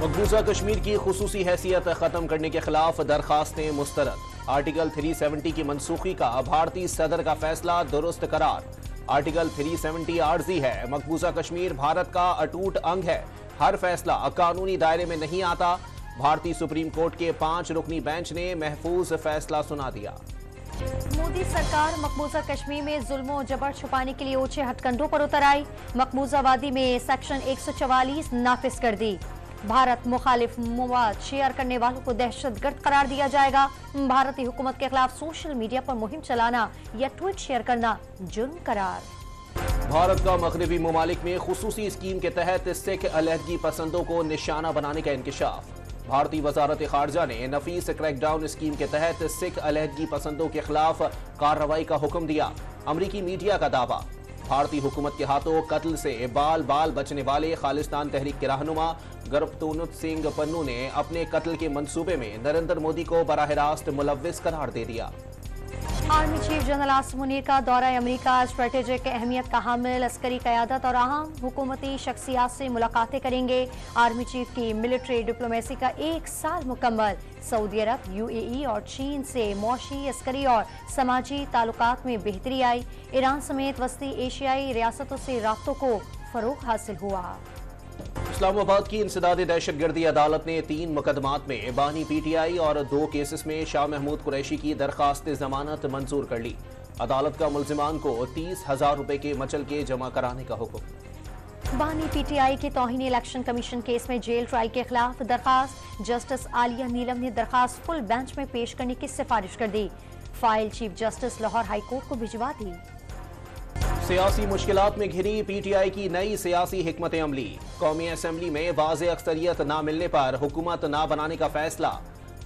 मकबूजा कश्मीर की खुसूसी हैसियत खत्म करने के खिलाफ दरखास्तें मुस्तरद। आर्टिकल 370 की मनसूखी का भारतीय सदर का फैसला दुरुस्त करार। आर्टिकल 370 आर्जी है। मकबूजा कश्मीर भारत का अटूट अंग है। हर फैसला कानूनी दायरे में नहीं आता। भारतीय सुप्रीम कोर्ट के 5 रुकनी बेंच ने महफूज फैसला सुना दिया। मोदी सरकार मकबूजा कश्मीर में जुल्म और जबर छुपाने के लिए ऊंचे हथकंडों पर उतर आई। मकबूजा वादी में सेक्शन 144 नाफिज कर दी। भारत मुखालिफ मवाद शेयर करने वालों को दहशतगर्द करार दिया जाएगा। भारतीय हुकूमत के खिलाफ सोशल मीडिया पर मुहिम चलाना या ट्वीट शेयर करना जुर्म करार। भारत का मगरबी ममालिक में खुसूसी स्कीम के तहत सिख अलहदगी पसंदों को निशाना बनाने का इंकशाफ। भारतीय वजारत खारजा ने नफीस क्रैकडाउन स्कीम के तहत सिख अलहदगी पसंदों के खिलाफ कार्रवाई का हुक्म दिया। अमरीकी मीडिया का दावा, भारतीय हुकूमत के हाथों कत्ल से बाल बाल बचने वाले खालिस्तान तहरीक के रहनुमा गुरबतुन सिंह पन्नू ने अपने कत्ल के मंसूबे में नरेंद्र मोदी को बराह रास्त मुलव्विस करार दे दिया। Army chief general Asim Munir का दौरा अमेरिका स्ट्रेटेजिक अहमियत का हामिल अस्करी क़यादत और अहम हुकूमती शख्सियात से मुलाकातें करेंगे। आर्मी चीफ की मिलिट्री डिप्लोमेसी का 1 साल मुकम्मल। सऊदी अरब, UAE और चीन से मौशी, अस्करी और समाजी ताल्लुकात में बेहतरी आई। ईरान समेत वस्ती एशियाई रियासतों से राब्तों को फरोग हासिल हुआ। इस्लामाबाद की इंसदादी दहशतगर्दी अदालत ने 3 मुकदमात में बानी PTI और 2 केसेस में शाह महमूद कुरैशी की दरखास्त जमानत मंजूर कर ली। अदालत का मुल्जिमान को 30,000 रुपए के मचल के जमा कराने का हुक्म। बानी PTI के तौहीन इलेक्शन कमीशन केस में जेल ट्रायल के खिलाफ दरखास्त। जस्टिस आलिया नीलम ने दरखास्त फुल बेंच में पेश करने की सिफारिश कर दी। File chief justice Lahore high court को भिजवा दी। सियासी मुश्किलात में घिरी PTI की नई सियासी हिकमत अमली। कौमी असम्बली में वाज़े अक्सरियत ना मिलने पर हुकूमत ना बनाने का फैसला।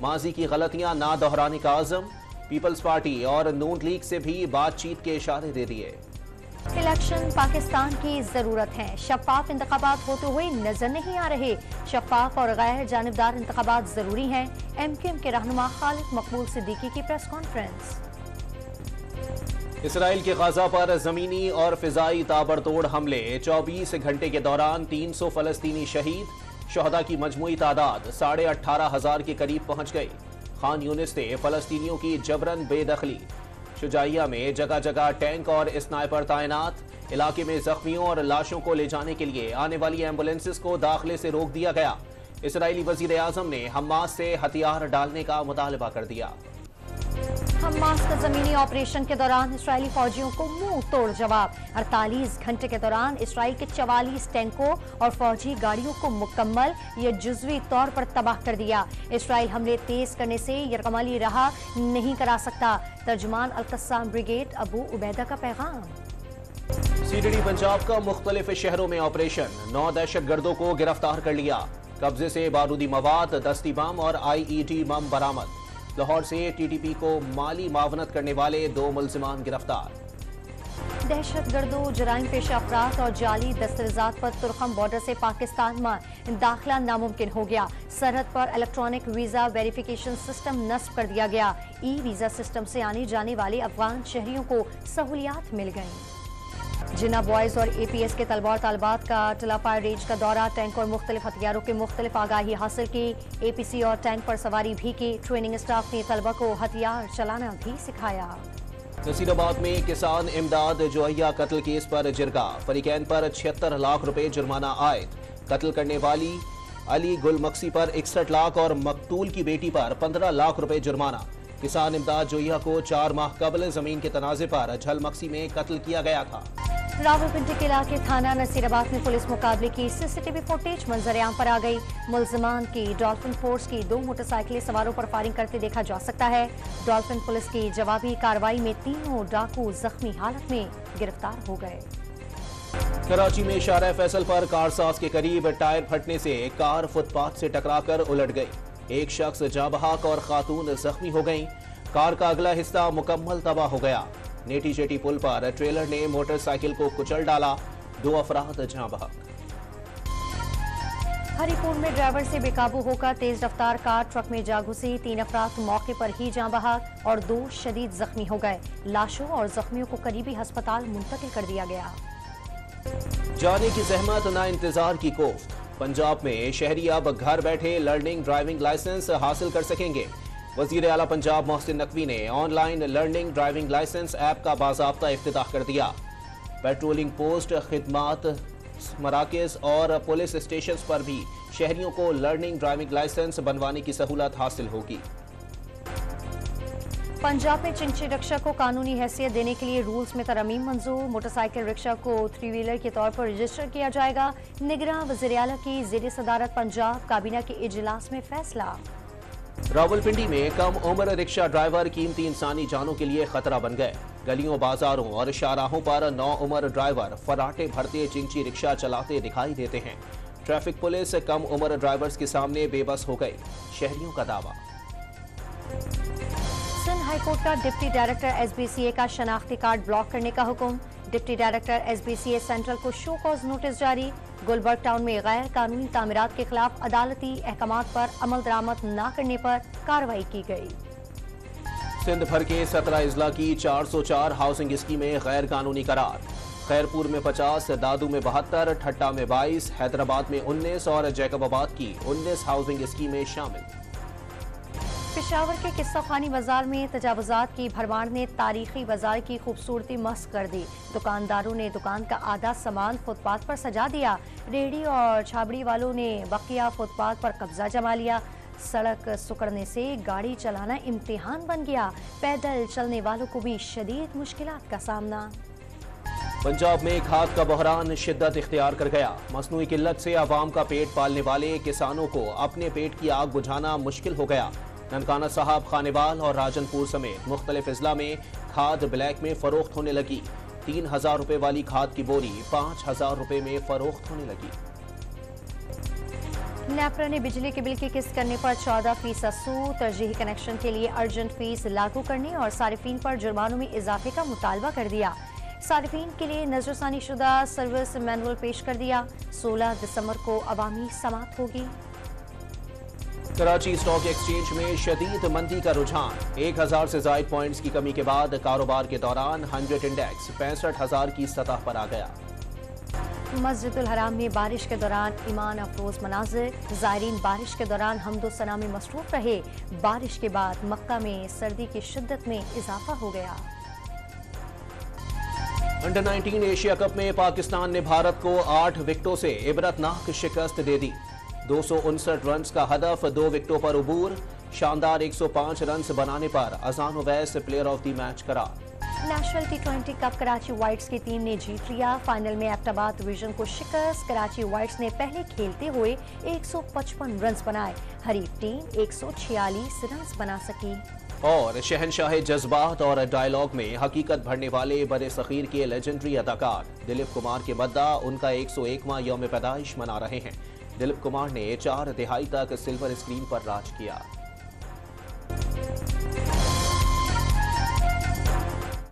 माजी की गलतियां ना दोहराने का आज़म। पीपल्स पार्टी और नून लीग से भी बातचीत के इशारे दे दिए। इलेक्शन पाकिस्तान की जरूरत है। शफाफ इंतखाबात होते हुए नजर नहीं आ रहे। शफाफ और गैर जानिबदार इंतखाबात जरूरी हैं। MQM के रहनुमा खालिद मकबूल सिद्दीकी की प्रेस कॉन्फ्रेंस। इसराइल के गाजा पर जमीनी और फिजाई ताबड़तोड़ हमले। 24 घंटे के दौरान 300 फलस्तीनी शहीद। शहदा की मजमूई तादाद 18,500 के करीब पहुंच गई। खान यूनिस से फलस्तीनियों की जबरन बेदखली। शुजाइया में जगह जगह टैंक और स्नाइपर तैनात। इलाके में जख्मियों और लाशों को ले जाने के लिए आने वाली एम्बुलेंसेस को दाखिले से रोक दिया गया। इसराइली वजीर आजम ने हमास से हथियार डालने का मुतालबा कर दिया। हमास का जमीनी ऑपरेशन के दौरान इसराइली फौजियों को मुंह तोड़ जवाब। 48 घंटे के दौरान इसराइल के 44 टैंकों और फौजी गाड़ियों को मुकम्मल या जुज़वी तौर पर तबाह कर दिया। इसराइल हमले तेज करने से यरगमाली रहा नहीं करा सकता। तर्जुमान अल-कस्साम ब्रिगेड अबू उबैदा का पैगाम। CTD पंजाब का मुख्तलिफ शहरों में ऑपरेशन। 9 दहशतगर्दों को गिरफ्तार कर लिया। कब्जे से बारूदी मवाद, दस्ती बम और IED बम बरामद। लाहौर से TTP को माली मावनत करने वाले 2 मुल्जिमान गिरफ्तार। दहशतगर्दों, जराइम पेशा अफराद और जाली दस्तावेजात पर तुर्कम बॉर्डर से पाकिस्तान में दाखिला नामुमकिन हो गया। सरहद पर इलेक्ट्रॉनिक वीजा वेरिफिकेशन सिस्टम नस्ब कर दिया गया। वीजा सिस्टम से आने जाने वाले अफगान शहरियों को सहूलियात मिल गई। जिन्ना बॉयज और APS के तलबा और तालबात का टिलापार रेंज का दौरा। टैंक और मुख्तलिफ हथियारों के मुख्तलिफ आगाही हासिल की। APC और टैंक पर सवारी भी की। ट्रेनिंग स्टाफ ने तलबा को हथियार चलाना भी सिखाया। नसीराबाद में किसान इमदाद जोहिया कत्ल केस पर जिरगा। फरीकैन पर 76 लाख रुपए जुर्माना आयद। कत्ल करने वाली अली गुल मक्सी पर 61 लाख और मकतूल की बेटी पर 15 लाख रुपए जुर्माना। किसान इमदाद जोहिया को 4 माह कबल जमीन के तनाजे पर झल मक्सी में कत्ल किया गया था। रावलपिंडी के इलाके थाना नसीराबाद में पुलिस मुकाबले की CCTV फुटेज मंजर-ए-आम पर आ गई। मुल्जिमान की डॉल्फिन फोर्स की 2 मोटरसाइकिलें सवारों पर फायरिंग करते देखा जा सकता है। डॉल्फिन पुलिस की जवाबी कार्रवाई में 3 डाकू जख्मी हालत में गिरफ्तार हो गए। कराची में शाहराह फैसल पर कारसाज के करीब टायर फटने से कार फुटपाथ से टकराकर उलट गई। एक शख्स जाँ बहक और खातून जख्मी हो गईं। कार का अगला हिस्सा मुकम्मल तबाह हो गया। नेटी चेटी पुल पर ट्रेलर ने मोटरसाइकिल को कुचल डाला। 2 अफराद जाँ बहक। हरिपुर में ड्राइवर से बेकाबू होकर तेज रफ्तार कार ट्रक में जा घुसी। 3 अफराद मौके पर ही जाँ बहक और 2 शदीद जख्मी हो गए। लाशों और जख्मियों को करीबी अस्पताल मुंतकिल कर दिया गया। जाने की जहमत ना इंतजार की कोफ्त। पंजाब में शहरी अब घर बैठे लर्निंग ड्राइविंग लाइसेंस हासिल कर सकेंगे। वजीर आला पंजाब मोहसिन नकवी ने online learning driving licence app का बाज़ाब्ता इफ्तिताह कर दिया। पेट्रोलिंग पोस्ट, खिदमात मराकज़ और पुलिस स्टेशन पर भी शहरियों को लर्निंग ड्राइविंग लाइसेंस बनवाने की सहूलत हासिल होगी। पंजाब में चिंची रिक्शा को कानूनी हैसियत देने के लिए रूल्स में तरमीम मंजूर। मोटरसाइकिल रिक्शा को 3 व्हीलर के तौर पर रजिस्टर किया जाएगा। निगरां वज़ीर आला की ज़ेर सदारत पंजाब काबीना के इजलास में फैसला। रावलपिंडी में कम उम्र रिक्शा ड्राइवर कीमती इंसानी जानों के लिए खतरा बन गए। गलियों, बाजारों और शाहराहों पर नौ उम्र ड्राइवर फराटे भरते चिंची रिक्शा चलाते दिखाई देते हैं। ट्रैफिक पुलिस कम उम्र ड्राइवर्स के सामने बेबस हो गई, शहरियों का दावा। सिंध हाईकोर्ट का डिप्टी डायरेक्टर एसबीसीए का शनाख्ती कार्ड ब्लॉक करने का हुक्म। डिप्टी डायरेक्टर एसबीसीए सेंट्रल को शो कॉज नोटिस जारी। गुलबर्ग टाउन में गैर कानूनी तामीरात के खिलाफ अदालती अहकामात पर अमल दरामद न करने पर कार्रवाई की गई। सिंध भर के 17 अजला की 404 हाउसिंग स्कीमें गैर कानूनी करार। खैरपुर में 50, दादू में 72, ठट्टा में 22, हैदराबाद में 19 और जैकबाबाद की 19 हाउसिंग स्कीमें शामिल। पेशावर के किस्सा खानी बाजार में तजावुजात की भरमार ने तारीखी बाजार की खूबसूरती मस्क कर दी। दुकानदारों ने दुकान का आधा सामान फुटपाथ पर सजा दिया। रेहड़ी और छाबड़ी वालों ने बकिया फुटपाथ पर कब्जा जमा लिया। सड़क सुकड़ने से गाड़ी चलाना इम्तिहान बन गया। पैदल चलने वालों को भी शदीद मुश्किलात का सामना। पंजाब में खाद का बहरान शिद्दत इख्तियार कर गया। मसनूई किल्लत से आवाम का पेट पालने वाले किसानों को अपने पेट की आग बुझाना मुश्किल हो गया। ननकाना साहब, खानेवाल और राजनपुर समेत मुख्तलिफ अजला में खाद ब्लैक में फरोख्त होने लगी। 3000 रुपए वाली खाद की बोरी 5000 रुपए में फरोख्त होने लगी। नेपरा ने बिजली के बिल की किस्त करने पर 14% सूद, तरजीही कनेक्शन के लिए अर्जेंट फीस लागू करने और सारिफीन पर जुर्मानों में इजाफे का मुतालबा कर दिया। सारिफीन के लिए नजरसानी शुदा सर्विस मैनुअल पेश कर दिया। 16 दिसंबर को अवामी समाअत होगी। कराची स्टॉक एक्सचेंज में शदीद मंदी का रुझान। 1000 से जायद पॉइंट्स की कमी के बाद कारोबार के दौरान 100 इंडेक्स 65,000 की सतह पर आ गया। मस्जिदुल हराम में बारिश के दौरान ईमान अफरोज मनाजिर। ज़ायरीन बारिश के दौरान हम्दो सना में मसरूफ रहे। बारिश के बाद मक्का में सर्दी की शिद्दत में इजाफा हो गया। अंडर 19 एशिया कप में पाकिस्तान ने भारत को 8 विकेटों से इबरतनाक शिकस्त दे दी। 259 रन का हदफ, 2 विकेटों पर उबूर। शानदार 105 रन बनाने पर Azan Awais player of the match करार। National T20 cup Karachi Whites की टीम ने जीत लिया। फाइनल में एबटाबाद डिवीजन को शिकस्त। कराची वाइट्स ने पहले खेलते हुए 155 रन बनाए। हरीफ टीम 146 रन बना सकी। और शहनशाह जज्बात और डायलॉग में हकीकत भरने वाले बड़े सखीर के लेजेंडरी अदाकार दिलीप कुमार के मद्दा उनका 101वां यौम पैदाइश मना रहे हैं। दिलीप कुमार ने 4 दहाई तक सिल्वर स्क्रीन पर राज किया।